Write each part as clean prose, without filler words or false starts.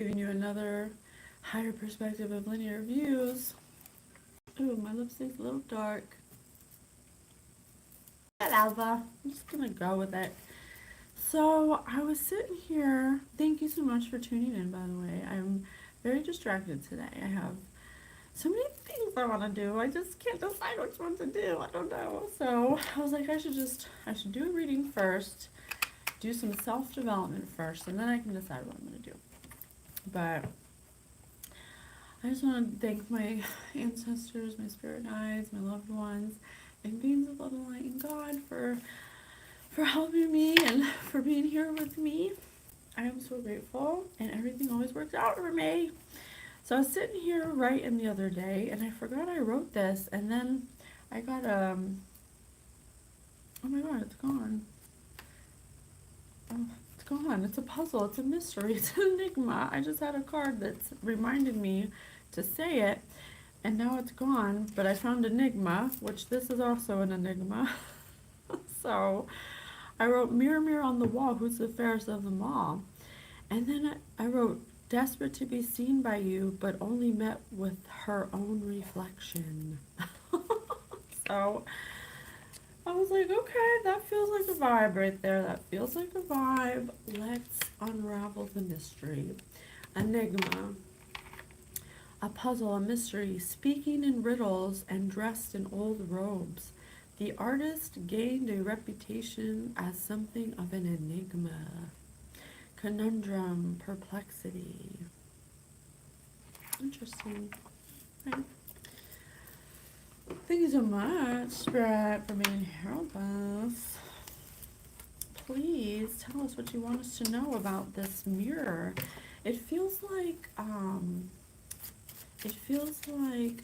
Giving you another higher perspective of linear views. Ooh, my lipstick's a little dark. Whatever. I'm just gonna go with it. So I was sitting here. Thank you so much for tuning in, by the way. I'm very distracted today. I have so many things I want to do. I just can't decide which one to do. I don't know. So I was like, I should do a reading first, do some self-development first, and then I can decide what I'm going to do. But I just want to thank my ancestors, my spirit guides, my loved ones, and beings of love and light and God for helping me and for being here with me. I am so grateful, and everything always works out for me. So I was sitting here writing the other day, and I forgot I wrote this, and then I got oh my god, it's gone. Oh, it's gone. It's a puzzle. It's a mystery. It's an enigma. I just had a card that's reminded me to say it, and now it's gone. But I found enigma, which this is also an enigma. So I wrote, mirror, mirror on the wall, who's the fairest of them all? And then I wrote, desperate to be seen by you, but only met with her own reflection. So I was like, okay, that feels like a vibe right there. That feels like a vibe. Let's unravel the mystery. Enigma. A puzzle, a mystery, speaking in riddles and dressed in old robes. The artist gained a reputation as something of an enigma. Conundrum, perplexity. Interesting. Right. Thank you so much, Spirit, for being here with us. Please tell us what you want us to know about this mirror. It feels like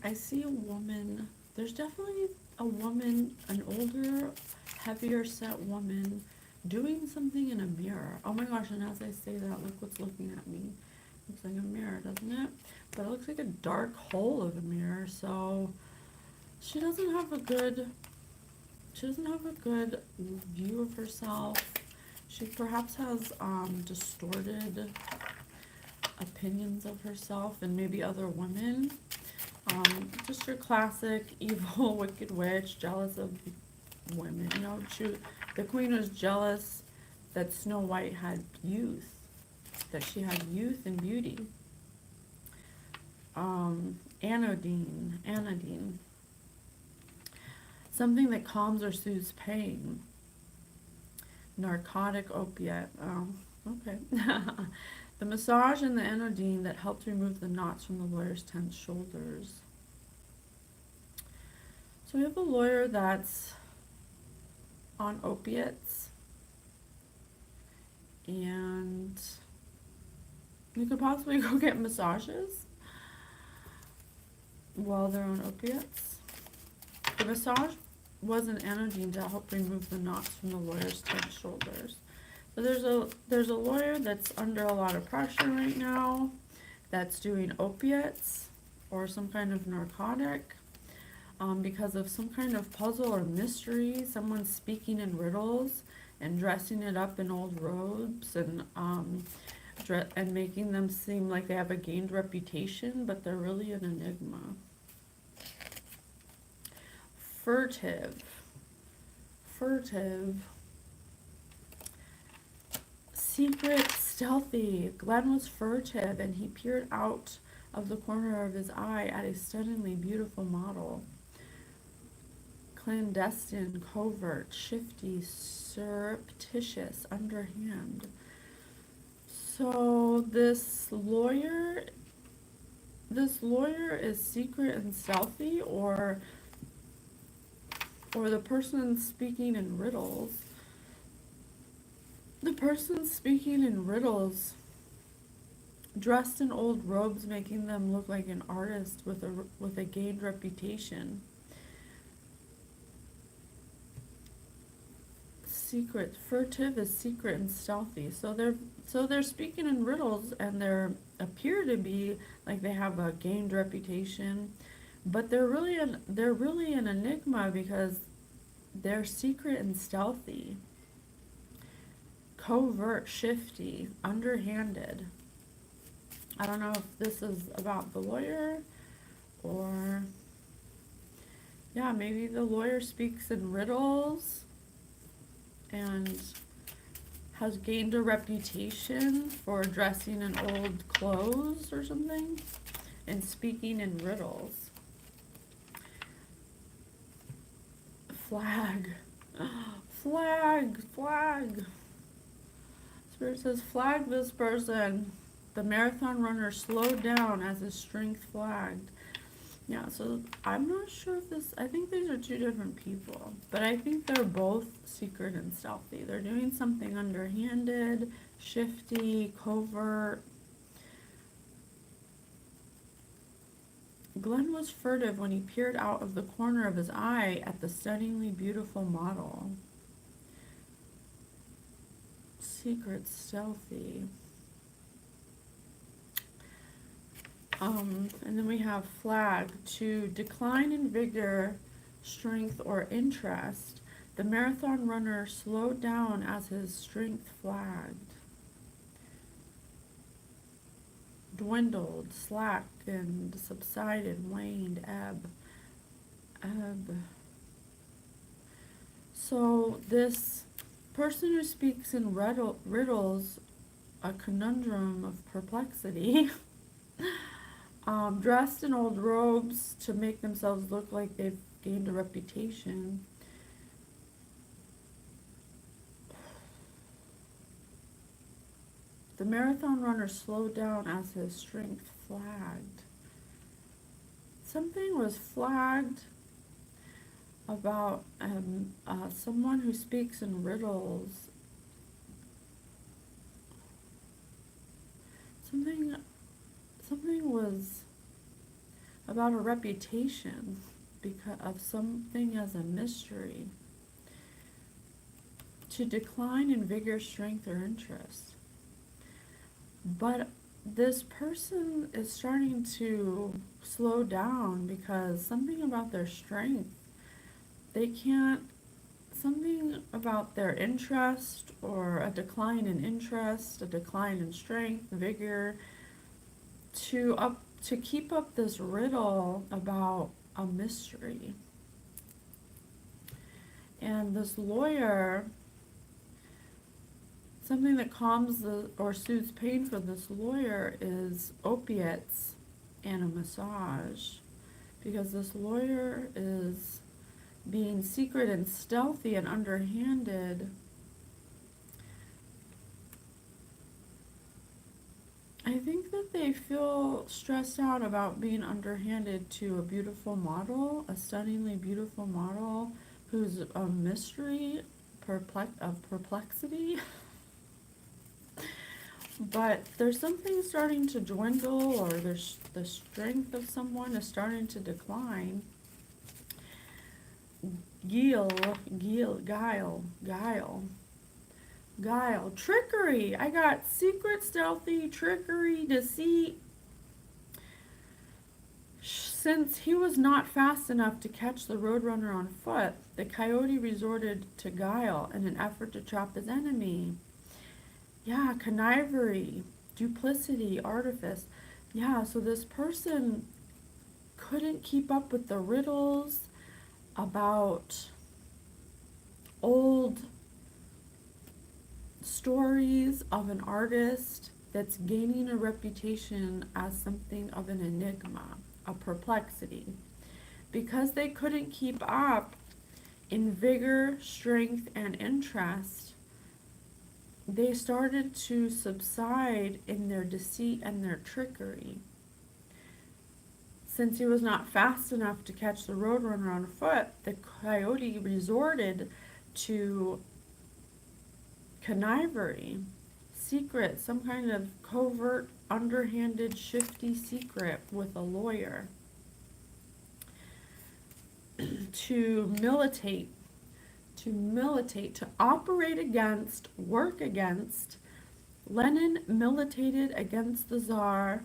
I see a woman. There's definitely a woman, an older, heavier set woman doing something in a mirror. Oh my gosh, and as I say that, look what's looking at me. Looks like a mirror, doesn't it? But it looks like a dark hole of a mirror, so she doesn't have a good view of herself. She perhaps has distorted opinions of herself and maybe other women. Just your classic evil, wicked witch, jealous of women. You know, the queen was jealous that Snow White had youth, that she had youth and beauty. Anodyne. Something that calms or soothes pain. Narcotic opiate. Oh, okay. The massage and the anodyne that helped remove the knots from the lawyer's tense shoulders. So we have a lawyer that's on opiates, and you could possibly go get massages while they're on opiates. The massage was an anodyne to help remove the knots from the lawyer's tense shoulders. So there's a lawyer that's under a lot of pressure right now, that's doing opiates or some kind of narcotic because of some kind of puzzle or mystery. Someone's speaking in riddles and dressing it up in old robes and making them seem like they have a gained reputation, but they're really an enigma. Furtive. Secret, stealthy. Glenn was furtive, and he peered out of the corner of his eye at a stunningly beautiful model. Clandestine, covert, shifty, surreptitious, underhand. So this lawyer is secret and stealthy, or the person speaking in riddles. The person speaking in riddles, dressed in old robes, making them look like an artist with a gained reputation. Secret, furtive is secret and stealthy. So they're speaking in riddles, and they appear to be like they have a gained reputation, but they're really an enigma because they're secret and stealthy. Covert, shifty, underhanded. I don't know if this is about the lawyer or, yeah, maybe the lawyer speaks in riddles and has gained a reputation for dressing in old clothes or something and speaking in riddles. Flag. Flag, flag. Spirit says, flag this person. The marathon runner slowed down as his strength flagged. Yeah, so I'm not sure if this, I think these are two different people, but I think they're both secret and stealthy. They're doing something underhanded, shifty, covert. Glenn was furtive when he peered out of the corner of his eye at the stunningly beautiful model. Secret, stealthy. And then we have flag. To decline in vigor, strength, or interest, the marathon runner slowed down as his strength flagged. Dwindled, slackened, subsided, waned, ebb. So this person who speaks in riddles, a conundrum of perplexity, dressed in old robes to make themselves look like they've gained a reputation. The marathon runner slowed down as his strength flagged. Something was flagged about someone who speaks in riddles. Something was about a reputation because of something as a mystery. To decline in vigor, strength, or interest. But this person is starting to slow down because something about their strength, they can't, something about their interest or a decline in interest, a decline in strength, vigor, to keep up this riddle about a mystery. And this lawyer, something that calms or soothes pain for this lawyer is opiates and a massage, because this lawyer is being secret and stealthy and underhanded. I think that they feel stressed out about being underhanded to a beautiful model, a stunningly beautiful model who's a mystery of perplexity. But there's something starting to dwindle, or there's the strength of someone is starting to decline. Guile, trickery. I got secret, stealthy, trickery, deceit. Since he was not fast enough to catch the roadrunner on foot, the coyote resorted to guile in an effort to trap his enemy. Yeah, connivery, duplicity, artifice. Yeah, so this person couldn't keep up with the riddles about old stories of an artist that's gaining a reputation as something of an enigma, a perplexity. Because they couldn't keep up in vigor, strength, and interest, they started to subside in their deceit and their trickery. Since he was not fast enough to catch the roadrunner on foot, the coyote resorted to connivery, secret, some kind of covert, underhanded, shifty secret with a lawyer. To militate, to operate against, work against. Lenin militated against the Tsar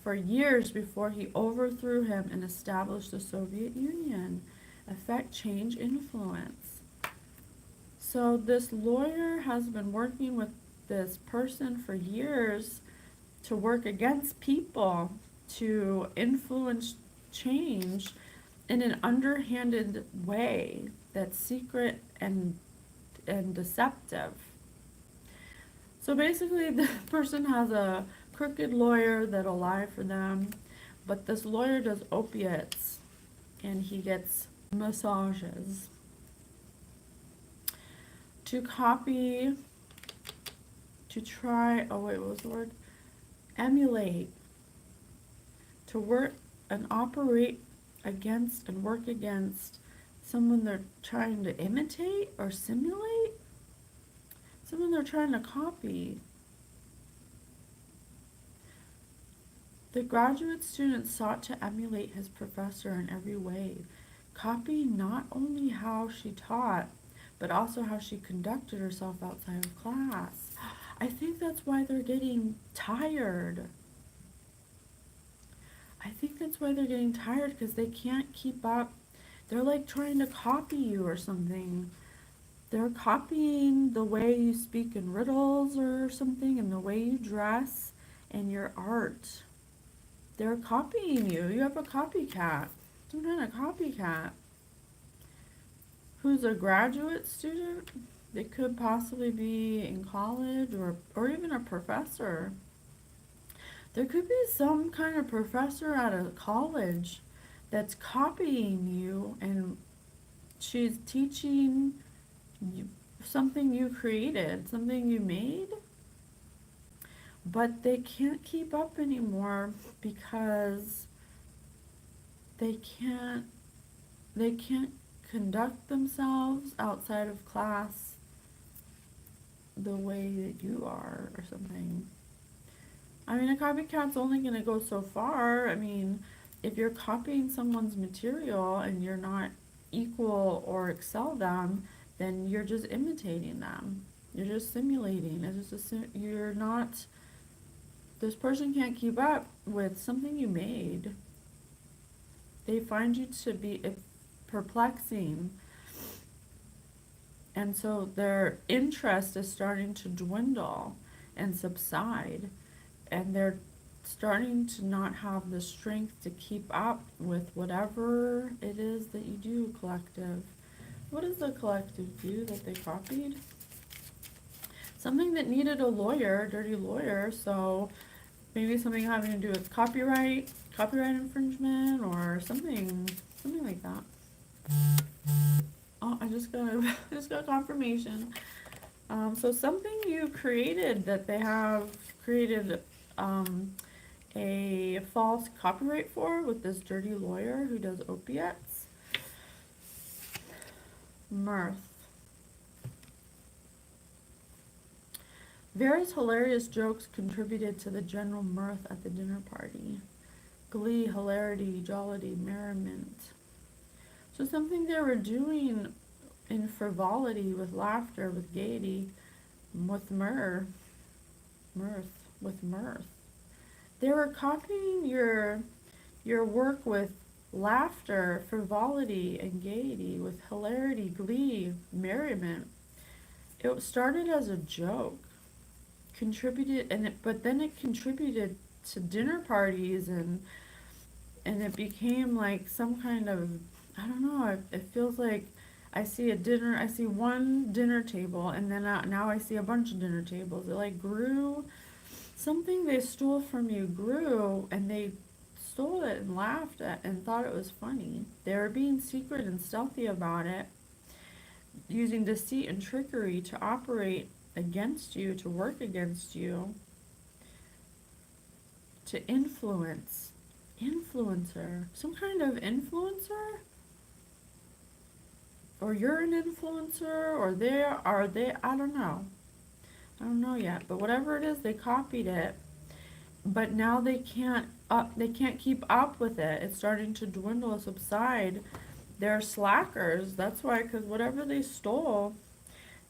for years before he overthrew him and established the Soviet Union. Affect, change, influence. So this lawyer has been working with this person for years to work against people, to influence change in an underhanded way that's secret and deceptive. So basically, the person has a crooked lawyer that'll lie for them, but this lawyer does opiates and he gets massages to copy, to try, oh wait, what was the word? Emulate, to work and operate against and work against someone they're trying to imitate or simulate, someone they're trying to copy. The graduate student sought to emulate his professor in every way, copying not only how she taught, but also how she conducted herself outside of class. I think that's why they're getting tired. I think that's why they're getting tired, because they can't keep up. They're like trying to copy you or something. They're copying the way you speak in riddles or something, and the way you dress and your art. They're copying you. You have a copycat. Some kind of copycat. Who's a graduate student? They could possibly be in college or even a professor. There could be some kind of professor at a college that's copying you, and she's teaching you something you created, something you made, but they can't keep up anymore because they can't conduct themselves outside of class the way that you are or something. I mean, a copycat's only going to go so far. I mean, if you're copying someone's material and you're not equal or excel them, then you're just imitating them. You're just simulating. It's just you're not, this person can't keep up with something you made. They find you to be perplexing. And so their interest is starting to dwindle and subside. And they're starting to not have the strength to keep up with whatever it is that you do, collective. What does the collective do that they copied? Something that needed a lawyer, a dirty lawyer, so maybe something having to do with copyright infringement, or something like that. Oh, I just got confirmation. So something you created that they have created a false copyright for with this dirty lawyer who does opiates. Mirth. Various hilarious jokes contributed to the general mirth at the dinner party. Glee, hilarity, jollity, merriment. So something they were doing in frivolity, with laughter, with gaiety, with mirth. They were copying your work with laughter, frivolity, and gaiety, with hilarity, glee, merriment. It started as a joke, but then it contributed to dinner parties, and it became like some kind of, I don't know, it feels like I see one dinner table, and then now I see a bunch of dinner tables. It like grew, something they stole from you grew, and they stole it and laughed at and thought it was funny. They were being secret and stealthy about it, using deceit and trickery to operate against you, to work against you, to influencer, some kind of influencer, or you're an influencer, or I don't know yet, but whatever it is, they copied it, but now they can't keep up with it. It's starting to dwindle, subside. They're slackers. That's why, because whatever they stole,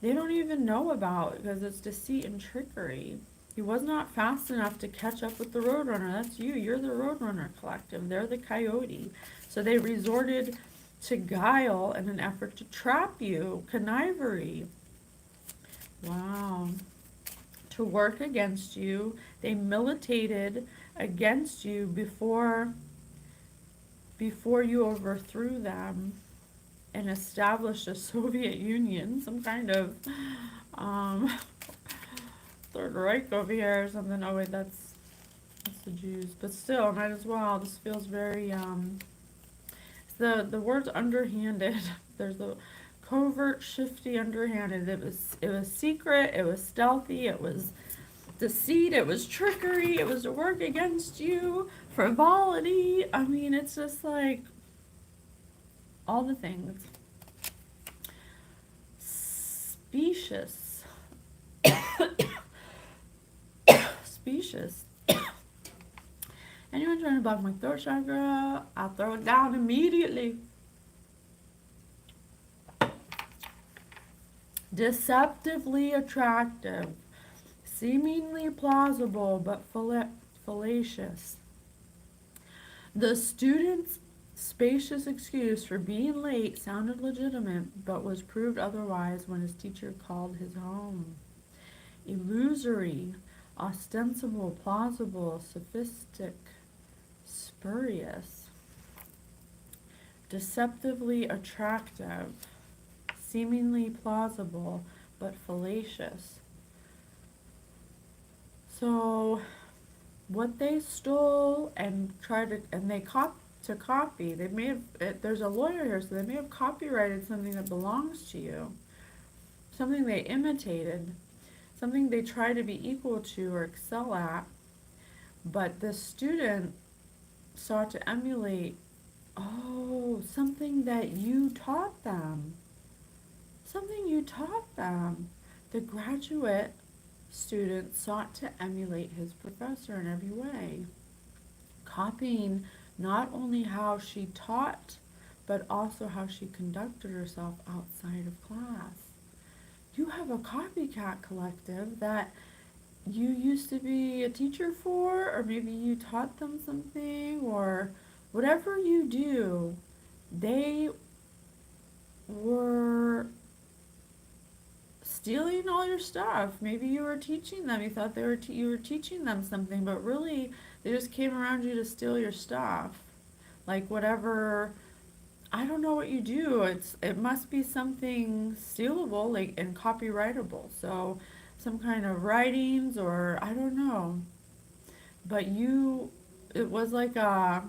they don't even know about, because it's deceit and trickery. He was not fast enough to catch up with the Roadrunner. That's you. You're the Roadrunner collective. They're the coyote. So they resorted to guile in an effort to trap you. Connivery. Wow. to work against you. They militated against you before you overthrew them and established a Soviet Union, some kind of um, Third Reich over here or something. Oh wait, that's the Jews, but still, might as well. This feels very the word's underhanded. There's the covert, shifty, underhanded. It was secret. It was stealthy. It was deceit. It was trickery. It was to work against you. Frivolity. I mean, it's just like all the things. Specious. Specious. Anyone trying to block my throat chakra, I'll throw it down immediately. Deceptively attractive, seemingly plausible but fallacious. The student's spacious excuse for being late sounded legitimate but was proved otherwise when his teacher called his home. Illusory, ostensible, plausible, sophistic, spurious. Deceptively attractive, seemingly plausible but fallacious. So what they stole and they copy, they may have there's a lawyer here, so they may have copyrighted something that belongs to you, something they imitated, something they try to be equal to or excel at, but the student sought to emulate, something that you taught them. Something you taught them. The graduate student sought to emulate his professor in every way, copying not only how she taught, but also how she conducted herself outside of class. You have a copycat collective that you used to be a teacher for, or maybe you taught them something, or whatever you do, they were stealing all your stuff. Maybe you were teaching them. You thought you were teaching them something, but really they just came around you to steal your stuff. Like whatever, I don't know what you do. It must be something stealable, like and copyrightable. So some kind of writings or I don't know. But it was like a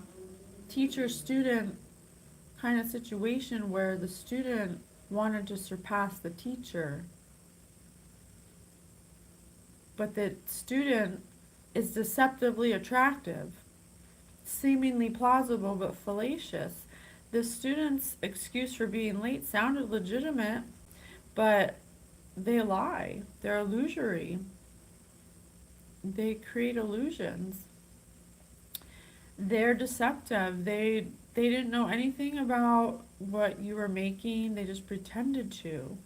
teacher student kind of situation where the student wanted to surpass the teacher. But the student is deceptively attractive, seemingly plausible but fallacious. The student's excuse for being late sounded legitimate, but they lie. They're illusory. They create illusions. They're deceptive. They didn't know anything about what you were making. They just pretended to.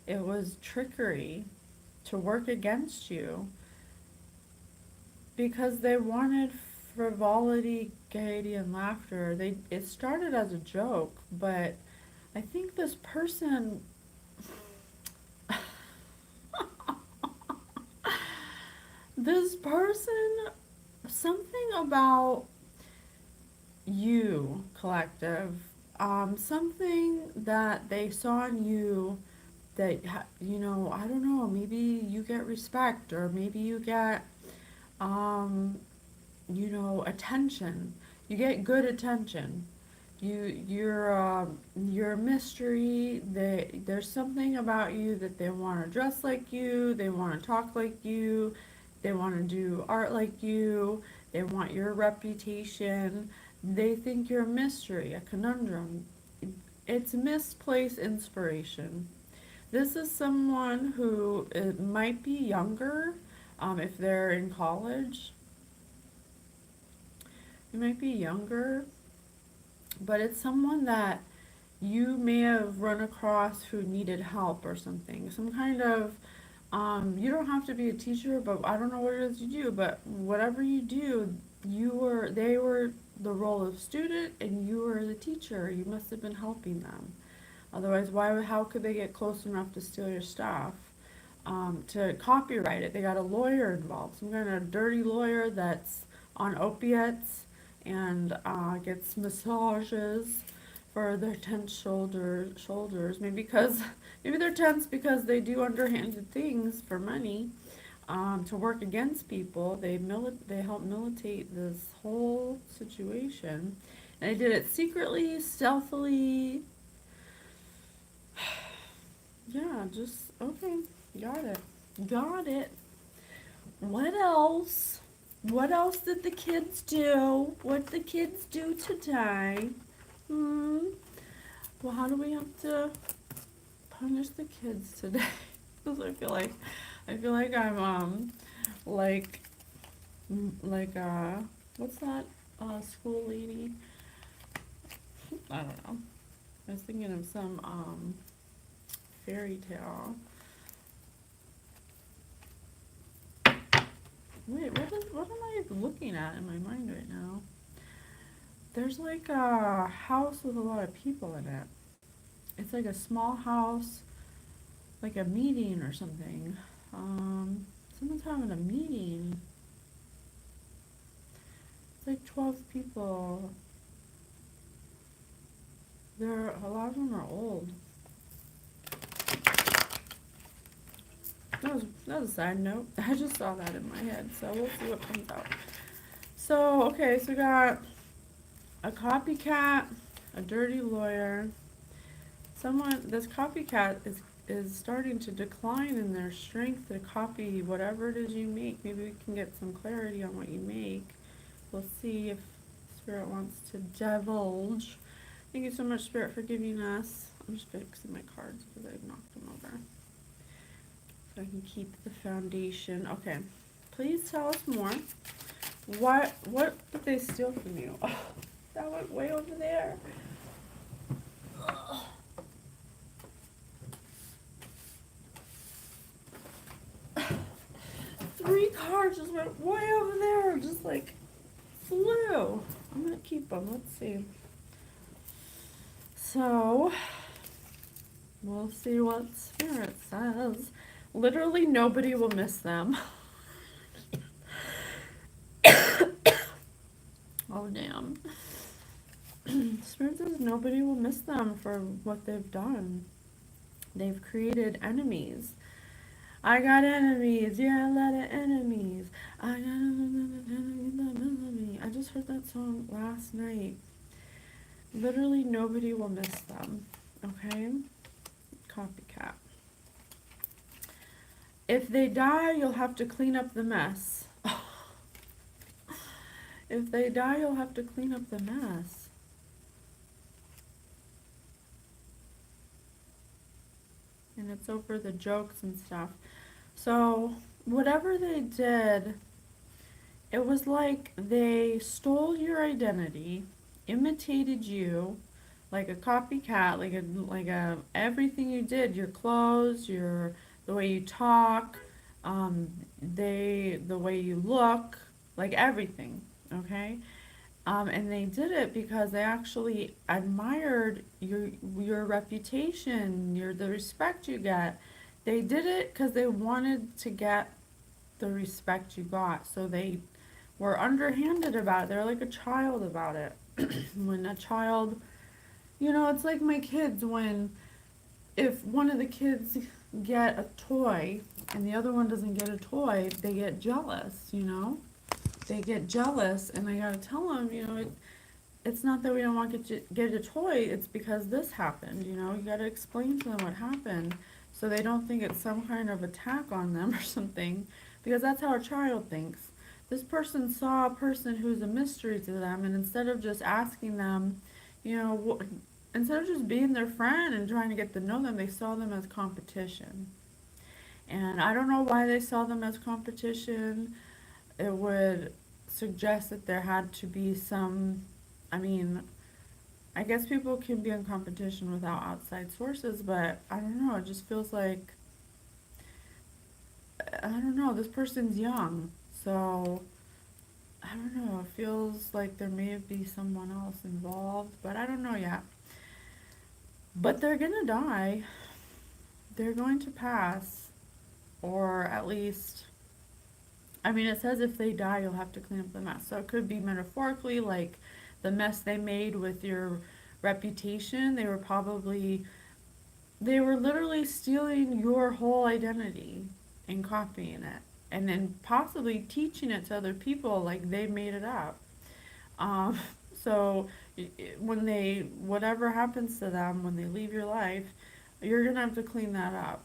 It was trickery to work against you because they wanted frivolity, gaiety, and laughter. It started as a joke, but I think this person this person, something about you, collective, something that they saw in you that, I don't know, maybe you get respect or maybe you get, attention. You get good attention. You're a mystery. There's something about you that they want to dress like you, they want to talk like you, they want to do art like you, they want your reputation. They think you're a mystery, a conundrum. It's misplaced inspiration. This is someone who might be younger, if they're in college. They might be younger, but it's someone that you may have run across who needed help or something. Some kind of, you don't have to be a teacher, but I don't know what it is you do, but whatever you do, they were the role of student and you were the teacher. You must have been helping them. Otherwise, how could they get close enough to steal your stuff? to copyright it. They got a lawyer involved, some kind of dirty lawyer that's on opiates and gets massages for their tense shoulders. Maybe they're tense because they do underhanded things for money to work against people. They help militate this whole situation, and they did it secretly, stealthily. Yeah, just okay. Got it. Got it. What else? What else did the kids do? What the kids do today? Hmm. Well, how do we have to punish the kids today? Because I feel like I'm like like what's that school lady? I don't know. I was thinking of some fairy tale. Wait, what am I looking at in my mind right now? There's like a house with a lot of people in it. It's like a small house, like a meeting or something. Someone's having a meeting. It's like 12 people. A lot of them are old. That was a side note. I just saw that in my head, so we'll see what comes out. So, okay, so we got a copycat, a dirty lawyer. This copycat is starting to decline in their strength to copy whatever it is you make. Maybe we can get some clarity on what you make. We'll see if Spirit wants to divulge. Thank you so much, Spirit, for giving us. I'm just fixing my cards because I've knocked them over. So I can keep the foundation. Okay. Please tell us more. What did they steal from you? Oh, that went way over there. Ugh. 3 cards just went way over there, just like flew. I'm gonna keep them. Let's see. So, we'll see what Spirit says. Literally nobody will miss them. Oh, damn. Spirit says nobody will miss them for what they've done. They've created enemies. I got enemies. Yeah, a lot of enemies. I got enemies that me. I just heard that song last night. Literally nobody will miss them. Okay? Copycat. If they die, you'll have to clean up the mess. If they die, you'll have to clean up the mess. And it's over the jokes and stuff. So, whatever they did, it was like they stole your identity, imitated you, like a copycat, like a everything you did, your clothes, the way you talk, the way you look, like everything, okay? And they did it because they actually admired your reputation, the respect you get. They did it because they wanted to get the respect you got. So they were underhanded about it. They're like a child about it. When a child, it's like my kids when if one of the kids get a toy and the other one doesn't get a toy, they get jealous. They get jealous, and I gotta tell them, it's not that we don't want to get a toy, it's because this happened, you gotta explain to them what happened so they don't think it's some kind of attack on them or something, because that's how a child thinks. This person saw a person who's a mystery to them, and instead of just asking them, instead of just being their friend and trying to get to know them, they saw them as competition. And I don't know why they saw them as competition. It would suggest that there had to be I mean, I guess people can be in competition without outside sources, but I don't know, it just feels like, I don't know, this person's young, so, I don't know, it feels like there may be someone else involved, but I don't know yet. But they're gonna die. They're going to pass. or at least, I mean, it says if they die, you'll have to clean up the mess. So it could be metaphorically like the mess they made with your reputation. They were literally stealing your whole identity and copying it. And then possibly teaching it to other people like they made it up. Um, so when whatever happens to them, when they leave your life, you're going to have to clean that up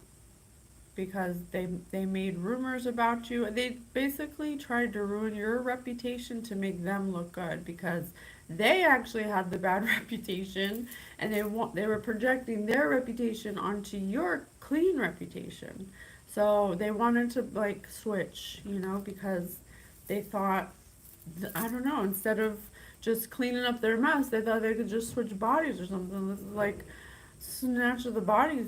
because they made rumors about you. They basically tried to ruin your reputation to make them look good because they actually had the bad reputation, and they were projecting their reputation onto your clean reputation. So they wanted to like switch, because they thought, I don't know, instead of just cleaning up their mess, they thought they could just switch bodies or something. This is like Snatch of the Body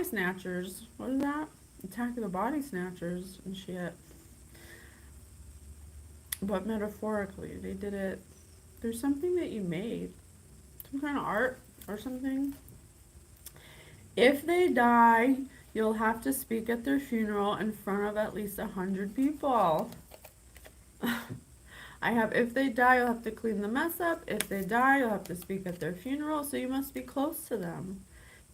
Snatchers. What is that? Attack of the Body Snatchers and shit. But metaphorically, they did it. There's something that you made, some kind of art or something. If they die, you'll have to speak at their funeral in front of at least 100 people. If they die, you'll have to clean the mess up. If they die, you'll have to speak at their funeral. So you must be close to them.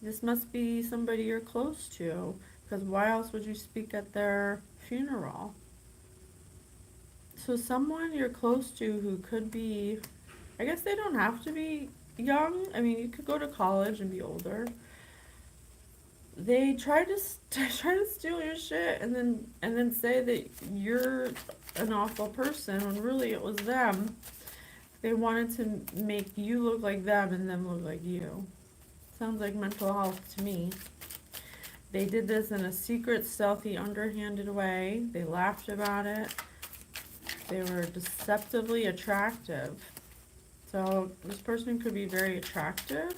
This must be somebody you're close to. Because why else would you speak at their funeral? So someone you're close to who could be, I guess they don't have to be young. I mean, you could go to college and be older. They tried to try to steal your shit and then say that you're an awful person when really it was them. They wanted to make you look like them and them look like you. Sounds like mental health to me. They did this in a secret, stealthy, underhanded way. They laughed about it. They were deceptively attractive. So this person could be very attractive.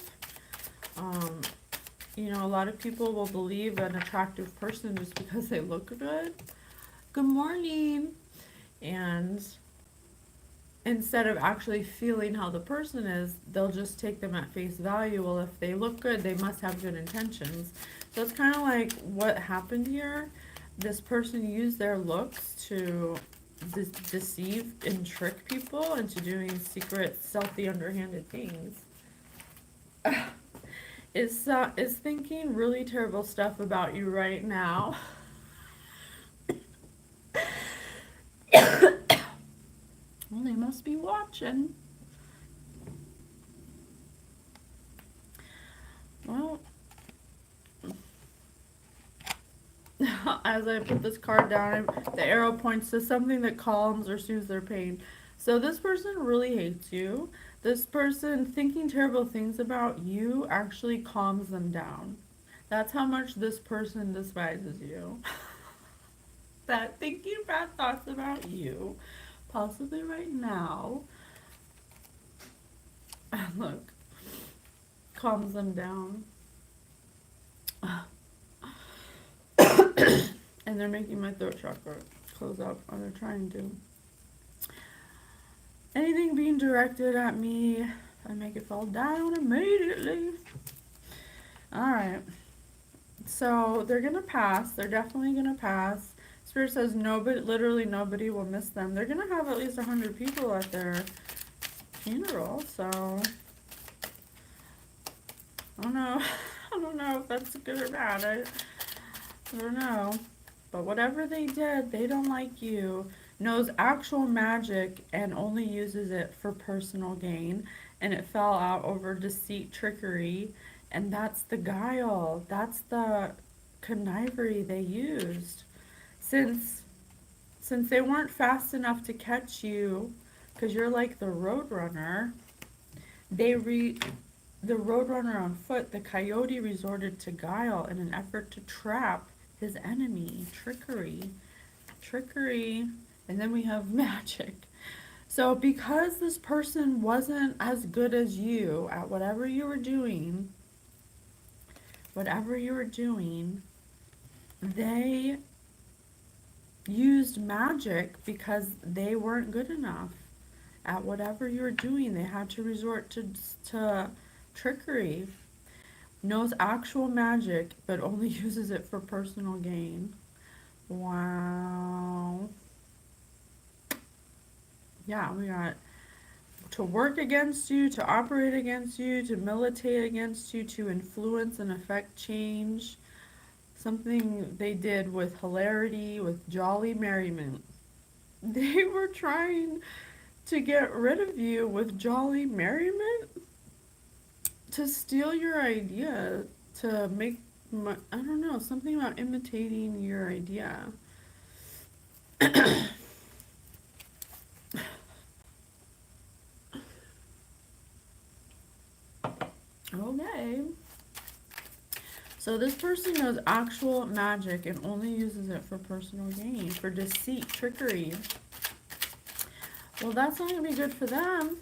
A lot of people will believe an attractive person just because they look good. Good morning. And instead of actually feeling how the person is, they'll just take them at face value. Well, if they look good, they must have good intentions. So it's kind of like what happened here. This person used their looks to deceive and trick people into doing secret, stealthy, underhanded things. Is thinking really terrible stuff about you right now. Well, they must be watching. Well, as I put this card down, the arrow points to something that calms or soothes their pain. So this person really hates you. This person thinking terrible things about you actually calms them down. That's how much this person despises you. That thinking bad thoughts about you, possibly right now, look, calms them down. And they're making my throat chakra close up, or they're trying to. Anything being directed at me, I make it fall down immediately. Alright. So they're gonna pass. They're definitely gonna pass. Spirit says nobody, literally nobody will miss them. They're gonna have at least 100 people at their funeral, so I don't know. I don't know if that's good or bad. I don't know. But whatever they did, they don't like you. Knows actual magic and only uses it for personal gain. And it fell out over deceit, trickery. And that's the guile. That's the connivery they used. Since they weren't fast enough to catch you, because you're like the roadrunner, the roadrunner on foot, the coyote resorted to guile in an effort to trap his enemy. Trickery. And then we have magic. So because this person wasn't as good as you at whatever you were doing, they used magic because they weren't good enough at whatever you were doing. They had to resort to trickery. Knows actual magic, but only uses it for personal gain. Wow. Yeah, we got to work against you, to operate against you, to militate against you, to influence and affect change. Something they did with hilarity, with jolly merriment. They were trying to get rid of you with jolly merriment, to steal your idea, to make, I don't know, something about imitating your idea. Okay. So this person knows actual magic and only uses it for personal gain, for deceit, trickery. Well, that's not going to be good for them.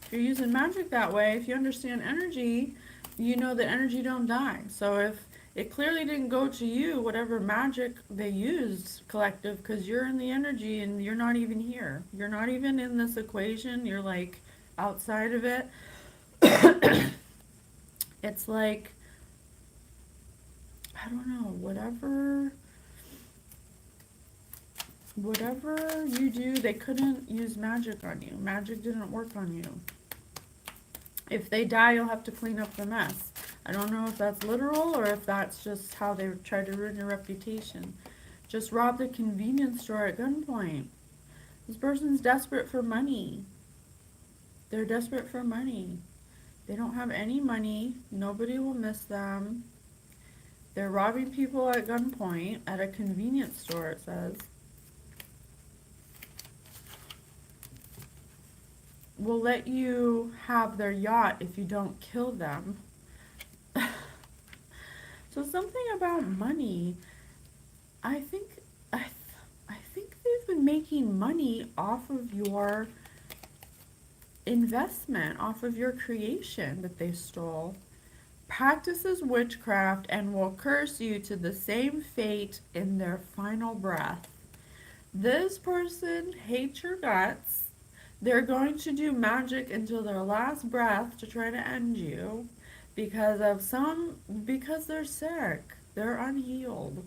If you're using magic that way, if you understand energy, you know that energy don't die. So if it clearly didn't go to you, whatever magic they used, collective, because you're in the energy and you're not even here. You're not even in this equation. You're like outside of it. It's like, I don't know, whatever you do, they couldn't use magic on you. Magic didn't work on you. If they die, you'll have to clean up the mess. I don't know if that's literal or if that's just how they try to ruin your reputation. Just robbed a convenience store at gunpoint. This person's desperate for money. They're desperate for money. They don't have any money. Nobody will miss them. They're robbing people at gunpoint at a convenience store, it says. Will let you have their yacht if you don't kill them. So something about money. I think I, I think they've been making money off of your investment, off of your creation that they stole. Practices witchcraft and will curse you to the same fate in their final breath. This person hates your guts. They're going to do magic until their last breath to try to end you because they're sick. They're unhealed.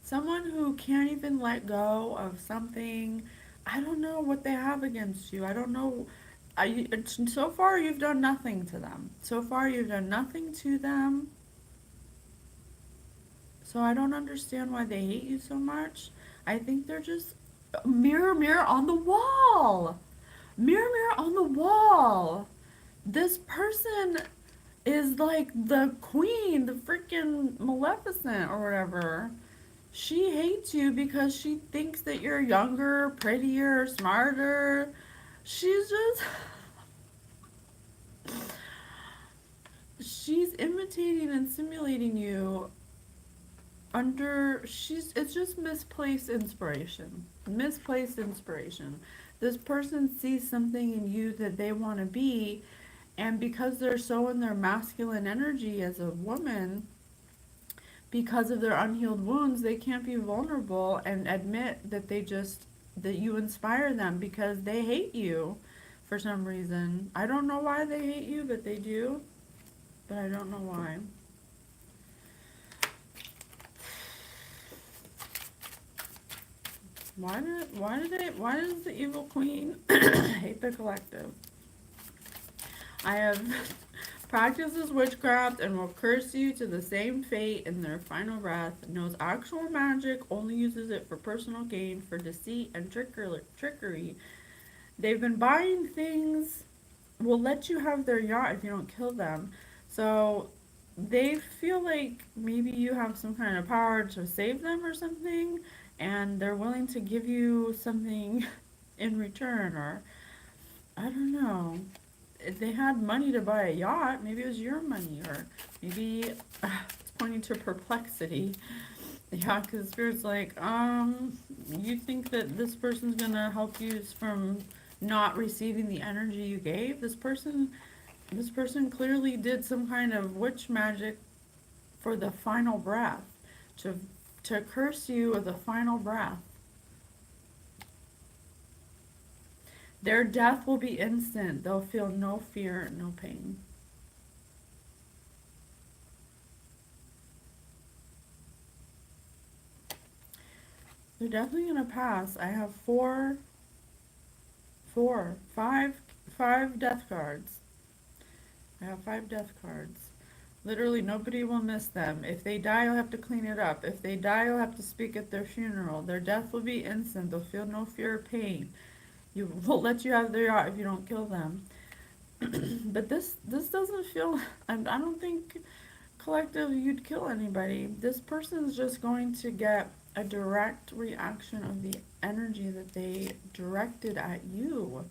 Someone who can't even let go of something. I don't know what they have against you. I don't know. So far, you've done nothing to them. So far, you've done nothing to them. So I don't understand why they hate you so much. I think they're just mirror, mirror on the wall. Mirror, mirror on the wall. This person is like the queen, the freaking Maleficent or whatever. She hates you because she thinks that you're younger, prettier, smarter. She's just. She's imitating and simulating you it's just misplaced inspiration. Misplaced inspiration. This person sees something in you that they want to be, and because they're so in their masculine energy as a woman, because of their unhealed wounds, they can't be vulnerable and admit that you inspire them because they hate you for some reason. I don't know why they hate you, but they do. But I don't know why. Why does the evil queen hate the collective? I have practices witchcraft and will curse you to the same fate in their final breath. Knows actual magic, only uses it for personal gain, for deceit and trickery. They've been buying things, will let you have their yacht if you don't kill them. So they feel like maybe you have some kind of power to save them or something, and they're willing to give you something in return, or I don't know. If they had money to buy a yacht, maybe it was your money, or maybe it's pointing to perplexity. Yeah, because Spirit's like, you think that this person's gonna help you from not receiving the energy you gave? This person clearly did some kind of witch magic for the final breath, to to curse you with a final breath. Their death will be instant. They'll feel no fear, no pain. They're definitely gonna pass. I have five death cards. I have five death cards. Literally, nobody will miss them. If they die, you'll have to clean it up. If they die, you'll have to speak at their funeral. Their death will be instant. They'll feel no fear or pain. You will let you have their yacht if you don't kill them. But this doesn't feel. I don't think collective you'd kill anybody. This person's just going to get a direct reaction of the energy that they directed at you.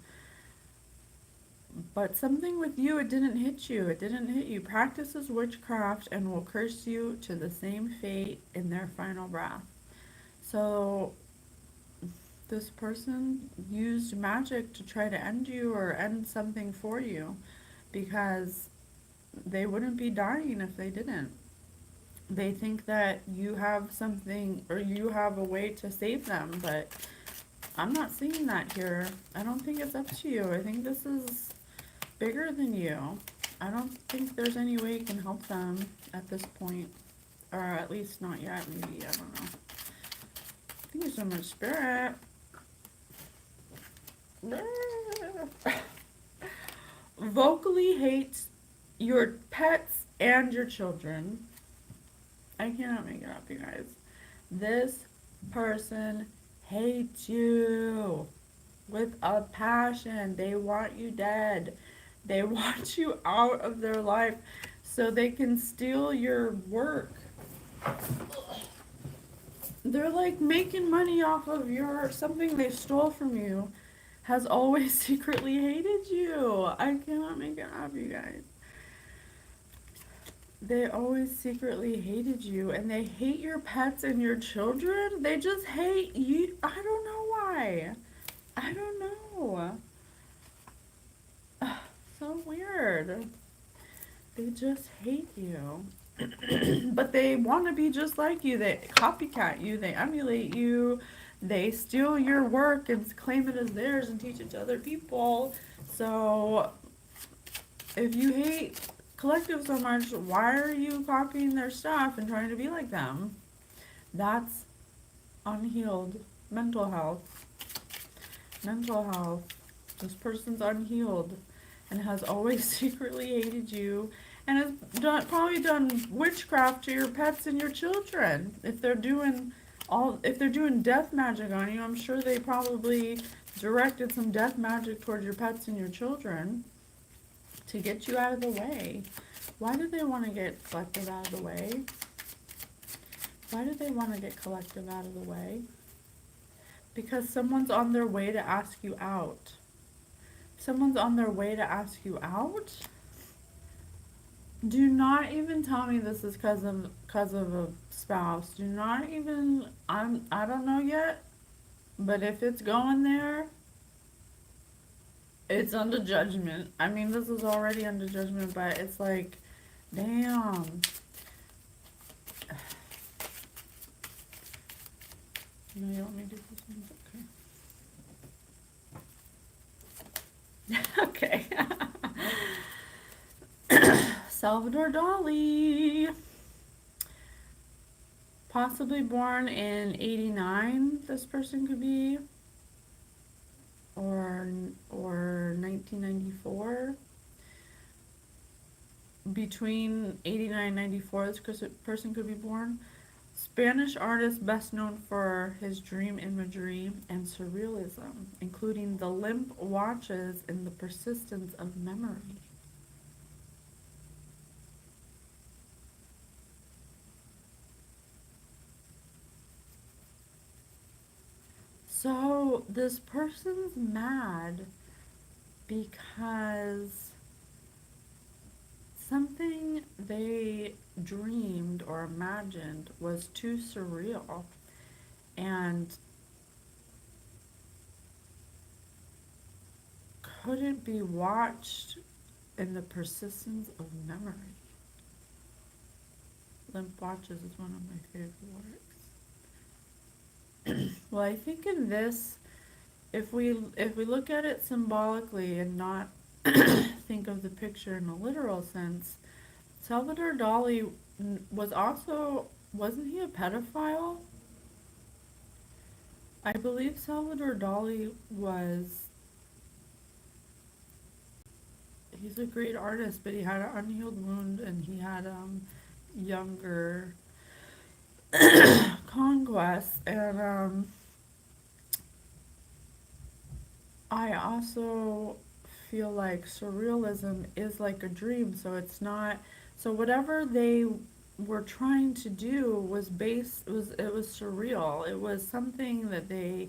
But something with you, it didn't hit you. It didn't hit you. Practices witchcraft and will curse you to the same fate in their final breath. So this person used magic to try to end you or end something for you because they wouldn't be dying if they didn't. They think that you have something or you have a way to save them, but I'm not seeing that here. I don't think it's up to you. I think this is bigger than you. I don't think there's any way you can help them at this point, or at least not yet. Maybe, I don't know. Thank you so much, Spirit. Vocally hates your pets and your children. I cannot make it up, you guys. This person hates you with a passion. They want you dead. They want you out of their life so they can steal your work. They're like making money off of your something they stole from you. Has always secretly hated you. I cannot make it up, you guys. They always secretly hated you, and they hate your pets and your children. They just hate you. I don't know why. I don't know. Ugh, so weird. They just hate you. But they want to be just like you. They copycat you. They emulate you. They steal your work and claim it as theirs and teach it to other people. So if you hate collective so much, why are you copying their stuff and trying to be like them? That's unhealed mental health. Mental health. This person's unhealed and has always secretly hated you and has probably done witchcraft to your pets and your children. If they're doing death magic on you, I'm sure they probably directed some death magic towards your pets and your children to get you out of the way. Why do they want to get collective out of the way? Why do they want to get collective out of the way? Because someone's on their way to ask you out. Someone's on their way to ask you out? Do not even tell me this is cause of a spouse. Do not even I don't know yet, but if it's going there, it's under judgment. I mean, this is already under judgment, but it's like, damn. No, you want me to do this one? Okay. Okay. Salvador Dali. Possibly born in 89, this person could be. Or 1994. Between 89 and 94, this person could be born. Spanish artist best known for his dream imagery and surrealism, including the limp watches and the persistence of memory. So this person's mad because something they dreamed or imagined was too surreal and couldn't be watched in the persistence of memory. Limp watches is one of my favorite works. Well, I think in this, if we look at it symbolically and not think of the picture in a literal sense, Salvador Dali wasn't he a pedophile? I believe Salvador Dali was, he's a great artist, but he had an unhealed wound and he had younger conquests. And I also feel like surrealism is like a dream, so it's not, so whatever they were trying to do was based, it was surreal. It was something that they,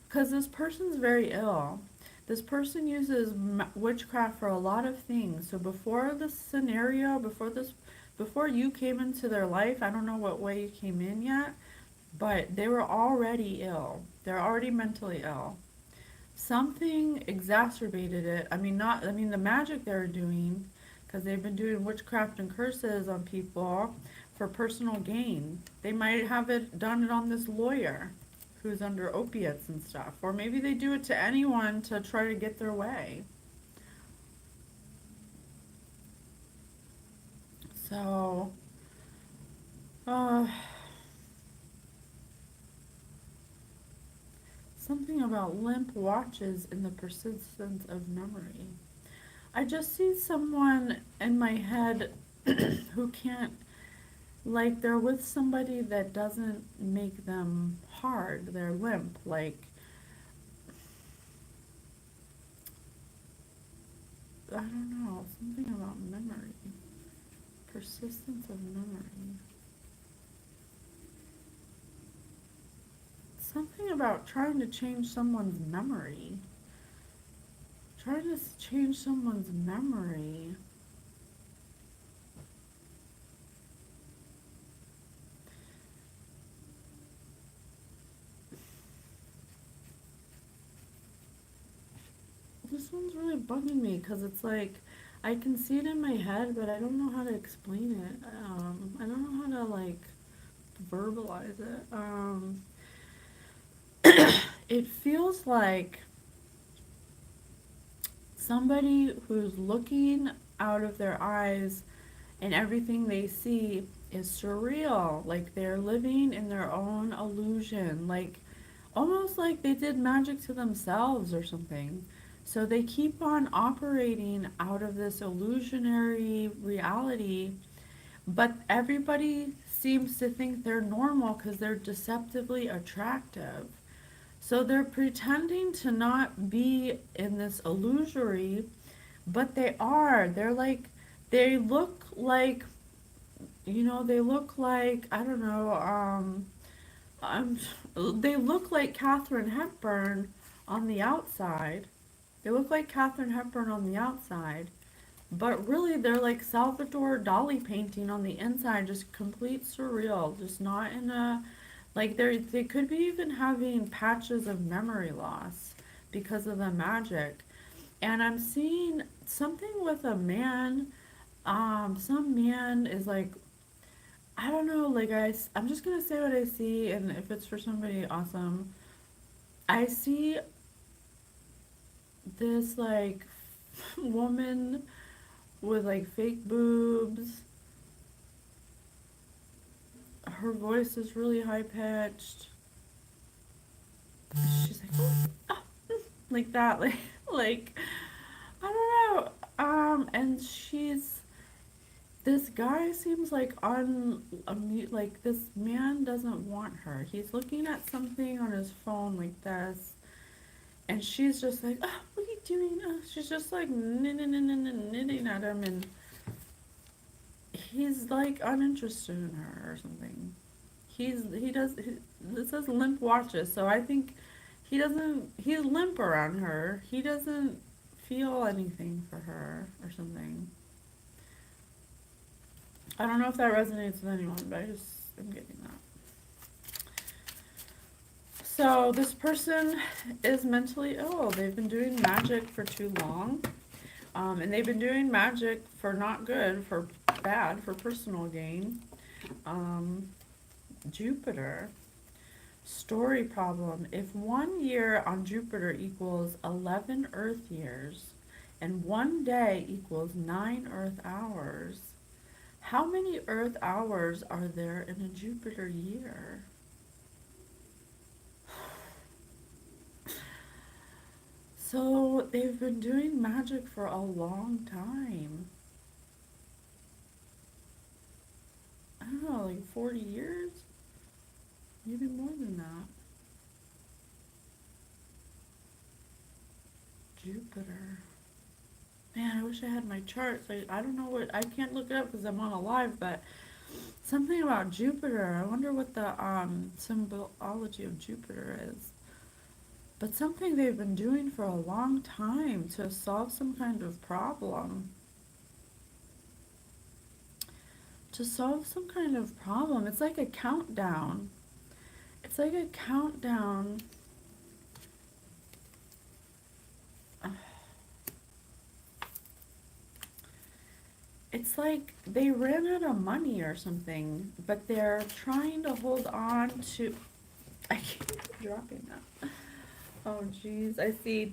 because this person's very ill. This person uses witchcraft for a lot of things. So before this scenario, before you came into their life, I don't know what way you came in yet, but they were already ill. They're already mentally ill. Something exacerbated it. I mean, not, I mean, the magic they're doing, because they've been doing witchcraft and curses on people for personal gain. They might have done it on this lawyer who's under opiates and stuff. Or maybe they do it to anyone to try to get their way. So, uh, something about limp watches and the persistence of memory. I just see someone in my head who can't, like, they're with somebody that doesn't make them hard. They're limp. Like, I don't know, something about memory. Persistence of memory. Something about trying to change someone's memory. Trying to change someone's memory. This one's really bugging me because it's like I can see it in my head, but I don't know how to explain it. I don't know how to like verbalize it. It feels like somebody who's looking out of their eyes and everything they see is surreal. Like they're living in their own illusion. Like almost like they did magic to themselves or something. So they keep on operating out of this illusionary reality, but everybody seems to think they're normal because they're deceptively attractive. So they're pretending to not be in this illusory, but they are. They're like, they look like, they look like, I don't know, um, they look like Katharine Hepburn on the outside. They look like Katharine Hepburn on the outside, but really they're like Salvador Dali painting on the inside, just complete surreal, just not in a, like they could be even having patches of memory loss because of the magic. And I'm seeing something with a man. Some man is like, I don't know, like I'm just gonna say what I see, and if it's for somebody, awesome. I see this like woman with like fake boobs. Her voice is really high pitched. She's like, "Ah," like that, like I don't know. And she's, this guy seems like like this man doesn't want her. He's looking at something on his phone like this, and she's just like, "Oh, what are you doing?" She's just like knitting at him, and he's like uninterested in her or something. It says limp watches, so I think he's limp around her. He doesn't feel anything for her or something. I don't know if that resonates with anyone, but I just am getting that. So this person is mentally ill. They've been doing magic for too long. And they've been doing magic for not good, for bad, for personal gain. Um, Jupiter. Story problem. If 1 year on Jupiter equals 11 Earth years and 1 day equals 9 Earth hours, how many Earth hours are there in a Jupiter year? So they've been doing magic for a long time. I don't know, like 40 years? Maybe more than that. Jupiter. Man, I wish I had my charts. I don't know what, I can't look it up because I'm on a live, but something about Jupiter. I wonder what the symbology of Jupiter is. But something they've been doing for a long time to solve some kind of problem. To solve some kind of problem. It's like a countdown. It's like a countdown. It's like they ran out of money or something, but they're trying to hold on to. I keep dropping that. Oh, geez. I see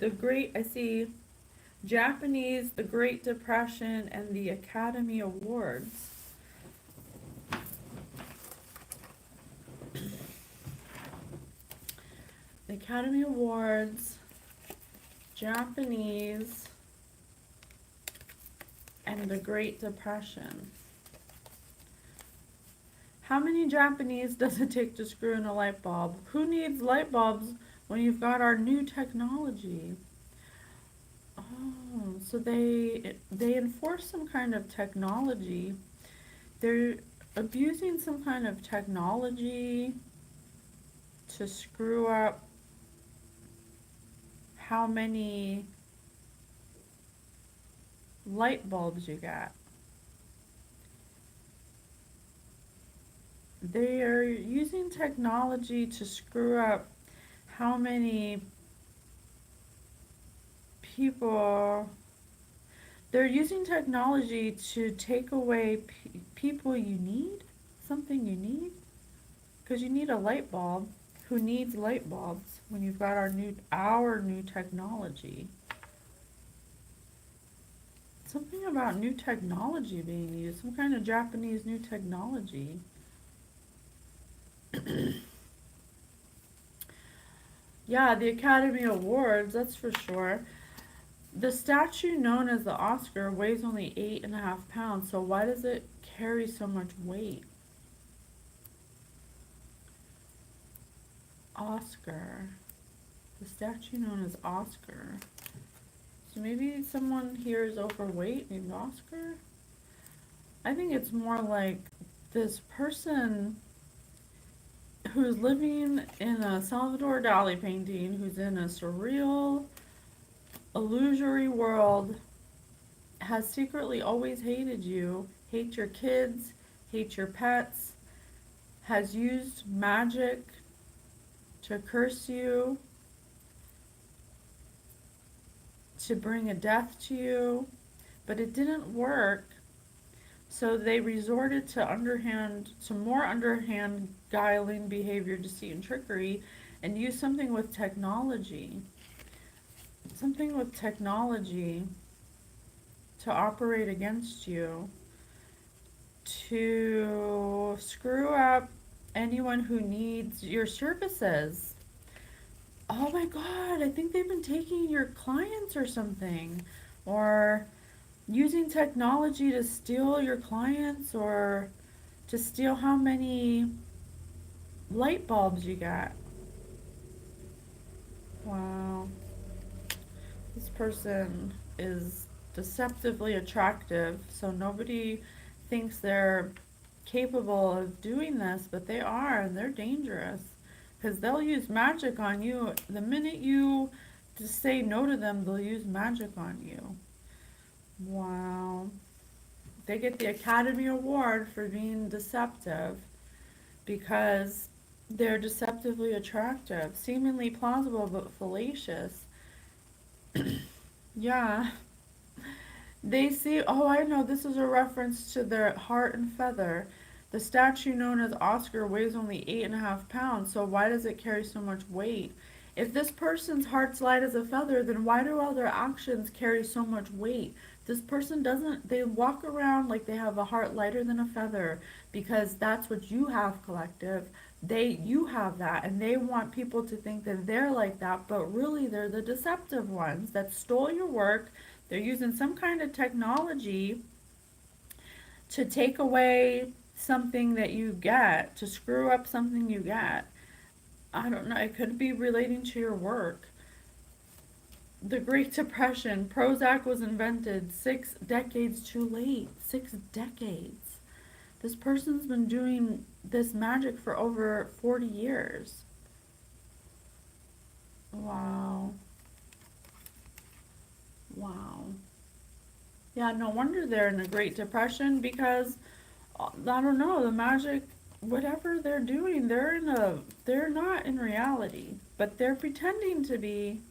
Japanese, the Great Depression, and the Academy Awards. The Academy Awards, Japanese, and the Great Depression. How many Japanese does it take to screw in a light bulb? Who needs light bulbs when you've got our new technology? Oh, so they enforce some kind of technology. They're abusing some kind of technology to screw up how many light bulbs you got. They are using technology to screw up how many people. They're using technology to take away people you need, something you need, because you need a light bulb. Who needs light bulbs when you've got our new technology? Something about new technology being used, some kind of Japanese new technology. Yeah, the Academy Awards, that's for sure. The statue known as the Oscar weighs only 8.5 pounds, so why does it carry so much weight? Oscar. The statue known as Oscar. So maybe someone here is overweight named Oscar? I think it's more like this person who's living in a Salvador Dali painting, who's in a surreal, illusory world, has secretly always hated you, hates your kids, hates your pets, has used magic to curse you, to bring a death to you, but it didn't work. So they resorted to more underhand, guiling behavior, deceit, and trickery, and used something with technology. Something with technology to operate against you, to screw up anyone who needs your services. Oh my god, I think they've been taking your clients or something. Or using technology to steal your clients, or to steal how many light bulbs you got. Wow. This person is deceptively attractive, so nobody thinks they're capable of doing this, but they are, and they're dangerous. Because they'll use magic on you. The minute you just say no to them, they'll use magic on you. Wow. They get the Academy Award for being deceptive because they're deceptively attractive, seemingly plausible but fallacious. Yeah. They see, oh, I know, this is a reference to their heart and feather. The statue known as Oscar weighs only 8.5 pounds, so why does it carry so much weight? If this person's heart's light as a feather, then why do all their actions carry so much weight? This person doesn't, they walk around like they have a heart lighter than a feather because that's what you have, collective. you have that, and they want people to think that they're like that, but really they're the deceptive ones that stole your work. They're using some kind of technology to take away something that you get, to screw up something you get. I don't know, it could be relating to your work. The Great Depression, Prozac was invented 6 decades too late. 6 decades. This person's been doing this magic for over 40 years. Wow. Wow. Yeah, no wonder they're in the Great Depression because I don't know, the magic, whatever they're doing, they're not in reality, but they're pretending to be.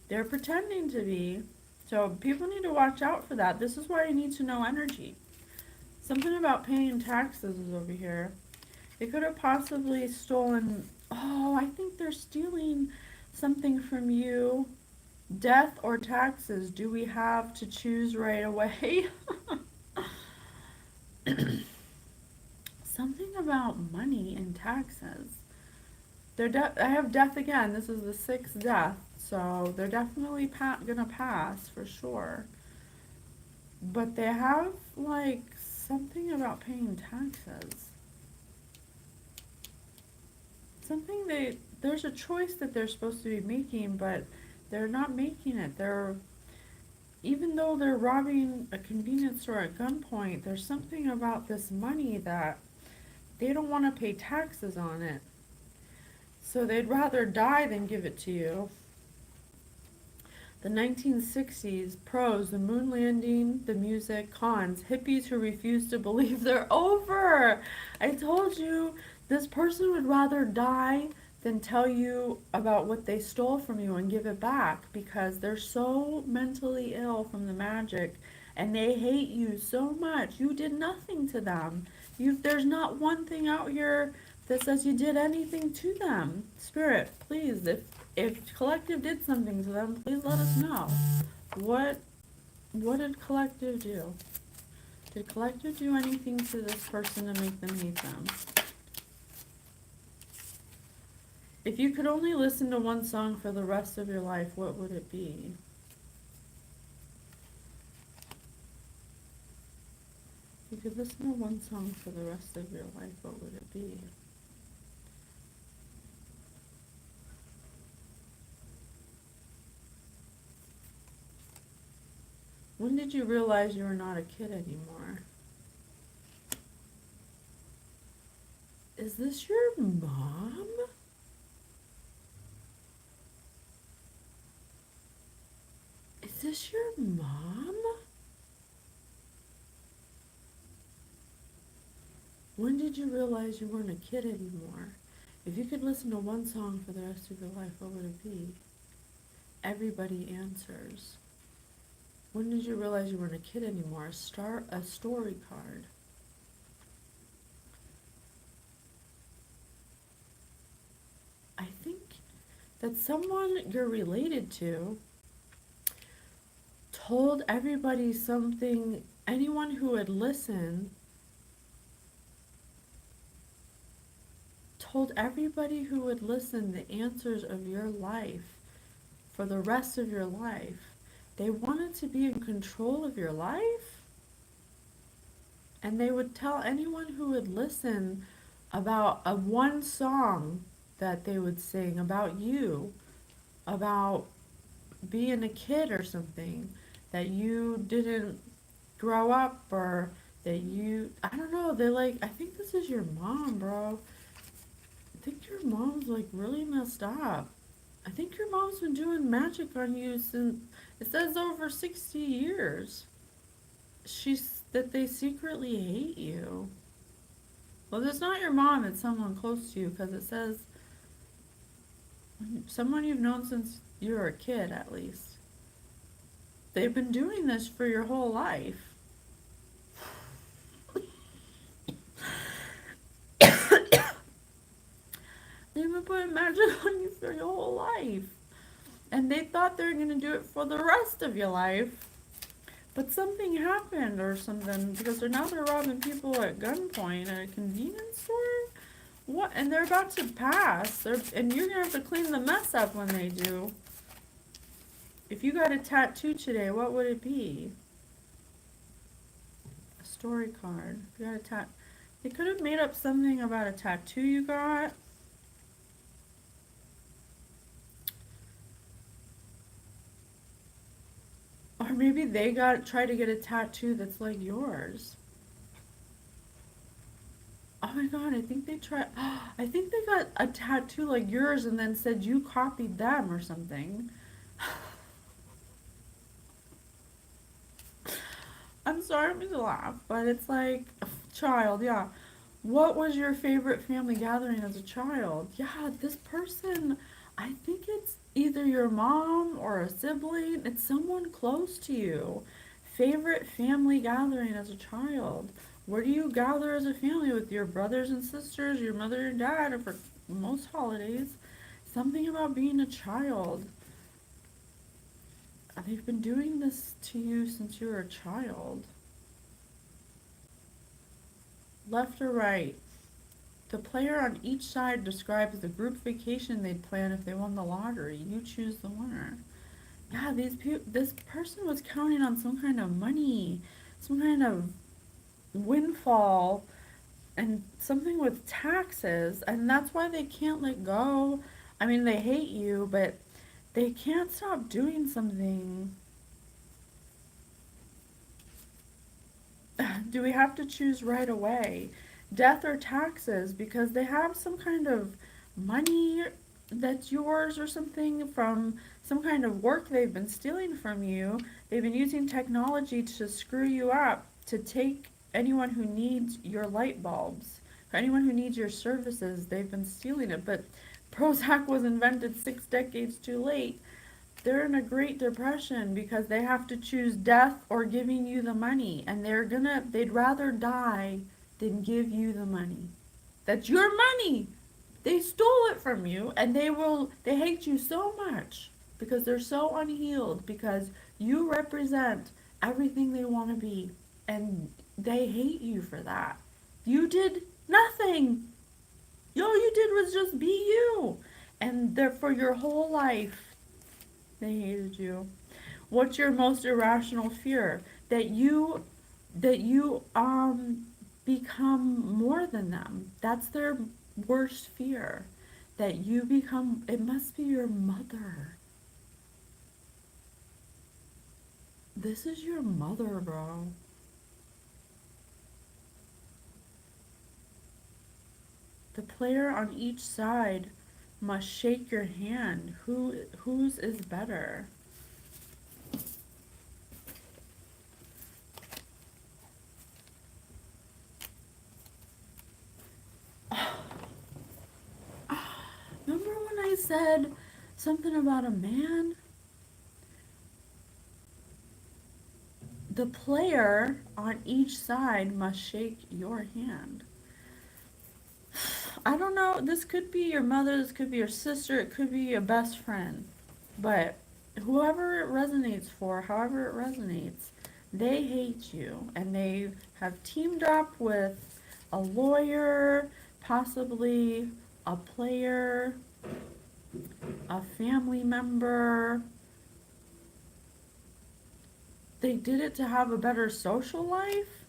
They're pretending to be. So people need to watch out for that. This is why you need to know energy. Something about paying taxes is over here. They could have possibly stolen. Oh, I think they're stealing something from you. Death or taxes? Do we have to choose right away? Something about money and taxes. I have death again. This is the 6th death, so they're definitely gonna pass for sure. But they have like something about paying taxes. Something there's a choice that they're supposed to be making, but they're not making it. Even though they're robbing a convenience store at gunpoint, there's something about this money that they don't want to pay taxes on it. So they'd rather die than give it to you. The 1960s, pros, the moon landing, the music, cons, hippies who refuse to believe they're over. I told you, this person would rather die than tell you about what they stole from you and give it back because they're so mentally ill from the magic and they hate you so much. You did nothing to them. There's not one thing out here that says you did anything to them. Spirit, please, if Collective did something to them, please let us know. What did Collective do? Did Collective do anything to this person to make them hate them? If you could only listen to one song for the rest of your life, what would it be? If you could listen to one song for the rest of your life, what would it be? When did you realize you were not a kid anymore? Is this your mom? Is this your mom? When did you realize you weren't a kid anymore? If you could listen to one song for the rest of your life, what would it be? Everybody answers. When did you realize you weren't a kid anymore? A story card. I think that someone you're related to told everybody something, anyone who would listen, told everybody who would listen the answers of your life for the rest of your life. They wanted to be in control of your life, and they would tell anyone who would listen about one song that they would sing about you, about being a kid or something, that you didn't grow up, or that I don't know, they're like, I think this is your mom, bro. I think your mom's like really messed up. I think your mom's been doing magic on you since, it says, over 60 years. That they secretly hate you. Well, it's not your mom, it's someone close to you, because it says someone you've known since you were a kid, at least. They've been doing this for your whole life. They've been putting magic on you for your whole life. And they thought they were going to do it for the rest of your life. But something happened or something, because they're robbing people at gunpoint at a convenience store? What? And they're about to pass. And you're gonna have to clean the mess up when they do. If you got a tattoo today, what would it be? A story card. If you got a they could have made up something about a tattoo you got. Or maybe they try to get a tattoo that's like yours. Oh my god, I think they tried. I think they got a tattoo like yours and then said you copied them or something. I'm sorry to laugh, but it's like, child, yeah. What was your favorite family gathering as a child? Yeah, this person, I think it's either your mom or a sibling. It's someone close to you. Favorite family gathering as a child. Where do you gather as a family with your brothers and sisters, your mother and dad, or for most holidays? Something about being a child. They've been doing this to you since you were a child. Left or right? The player on each side describes the group vacation they'd plan if they won the lottery. You choose the winner. Yeah, this person was counting on some kind of money, some kind of windfall, and something with taxes, and that's why they can't let go. I mean, they hate you, but they can't stop doing something. Do we have to choose right away? Death or taxes? Because they have some kind of money that's yours or something from some kind of work they've been stealing from you. They've been using technology to screw you up, to take anyone who needs your light bulbs, anyone who needs your services. They've been stealing it. But Prozac was invented 6 decades too late. They're in a Great Depression because they have to choose death or giving you the money, and they'd rather die than give you the money. That's your money. They stole it from you, and they hate you so much because they're so unhealed, because you represent everything they want to be, and they hate you for that. You did nothing. All you did was just be you, and for your whole life they hated you. What's your most irrational fear? That you become more than them. That's their worst fear. That you become, it must be your mother. This is your mother, bro. The player on each side must shake your hand. Whose is better? Remember when I said something about a man? The player on each side must shake your hand. I don't know, this could be your mother, this could be your sister, it could be your best friend. But whoever it resonates for, however it resonates, they hate you. And they have teamed up with a lawyer, possibly a player, a family member. They did it to have a better social life,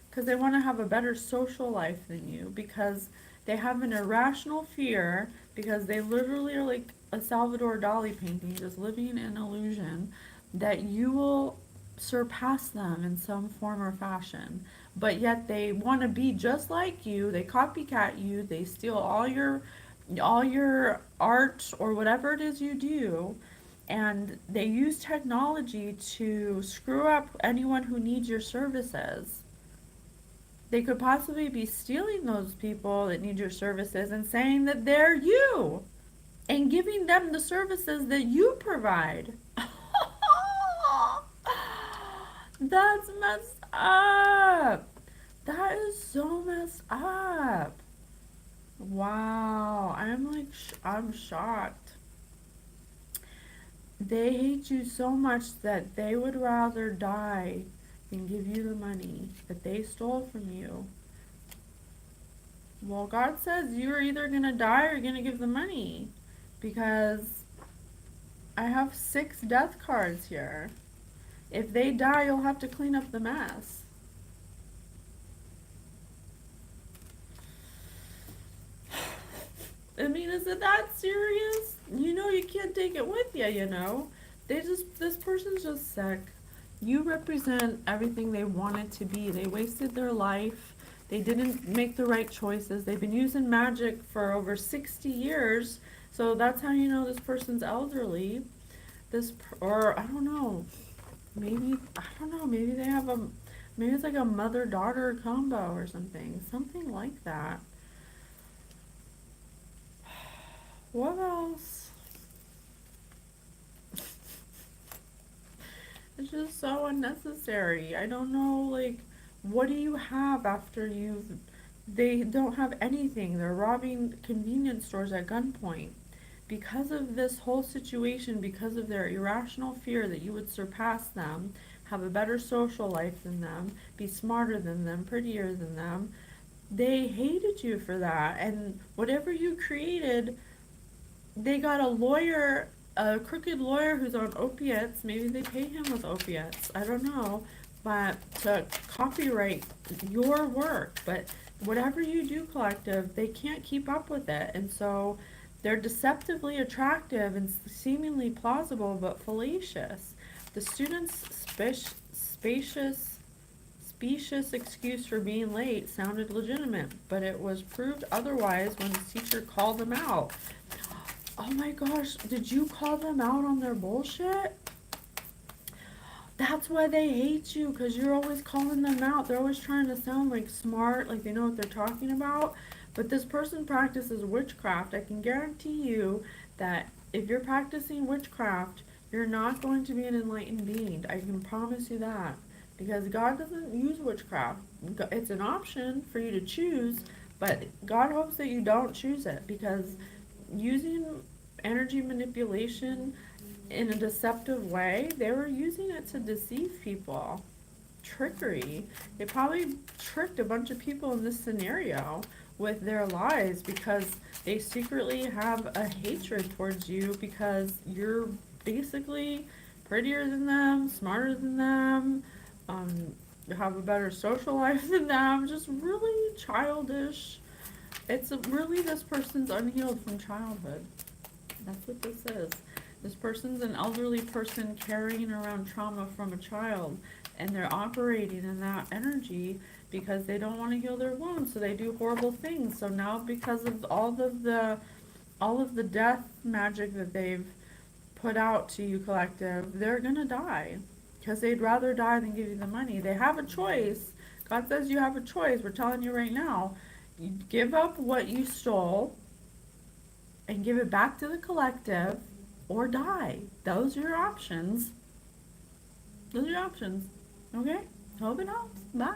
because they want to have a better social life than you, because they have an irrational fear, because they literally are like a Salvador Dali painting, just living in an illusion that you will surpass them in some form or fashion. But yet they want to be just like you. They copycat you. They steal all your art or whatever it is you do, and they use technology to screw up anyone who needs your services. They could possibly be stealing those people that need your services and saying that they're you and giving them the services that you provide. That's messed up. That is so messed up. Wow, I'm shocked. They hate you so much that they would rather die than give you the money that they stole from you. Well, God says you're either gonna die or you're gonna give the money. Because I have 6 death cards here. If they die, you'll have to clean up the mess. I mean, is it that serious? You know you can't take it with you, you know? This person's just sick. You represent everything they wanted to be. They wasted their life. They didn't make the right choices. They've been using magic for over 60 years. So that's how you know this person's elderly. Or I don't know. Maybe, I don't know. Maybe it's like a mother-daughter combo or something. Something like that. What else? It's just so unnecessary. I don't know, like, what do you have after you've. They don't have anything. They're robbing convenience stores at gunpoint. Because of this whole situation, because of their irrational fear that you would surpass them, have a better social life than them, be smarter than them, prettier than them, they hated you for that. And whatever you created, they got a lawyer, a crooked lawyer who's on opiates. Maybe they pay him with opiates. I don't know. But to copyright your work. But whatever you do, collective, they can't keep up with it. And so they're deceptively attractive and seemingly plausible but fallacious. The student's specious excuse for being late sounded legitimate, but it was proved otherwise when his teacher called them out. Oh my gosh, did you call them out on their bullshit? That's why they hate you, because you're always calling them out. They're always trying to sound like smart, like they know what they're talking about. But this person practices witchcraft. I can guarantee you that if you're practicing witchcraft, you're not going to be an enlightened being. I can promise you that. Because God doesn't use witchcraft. It's an option for you to choose, but God hopes that you don't choose it, because using energy manipulation in a deceptive way, they were using it to deceive people. Trickery. They probably tricked a bunch of people in this scenario with their lies because they secretly have a hatred towards you because you're basically prettier than them, smarter than them, have a better social life than them. Just really childish. It's really this person's unhealed from childhood. That's what this is. This person's an elderly person carrying around trauma from a child, and they're operating in that energy because they don't want to heal their wounds, so they do horrible things. So now, because of all of the death magic that they've put out to you, collective, they're gonna die because they'd rather die than give you the money. They have a choice. God says you have a choice. We're telling you right now. You give up what you stole and give it back to the collective, or die. Those are your options. Those are your options. Okay? Hope it helps. Bye.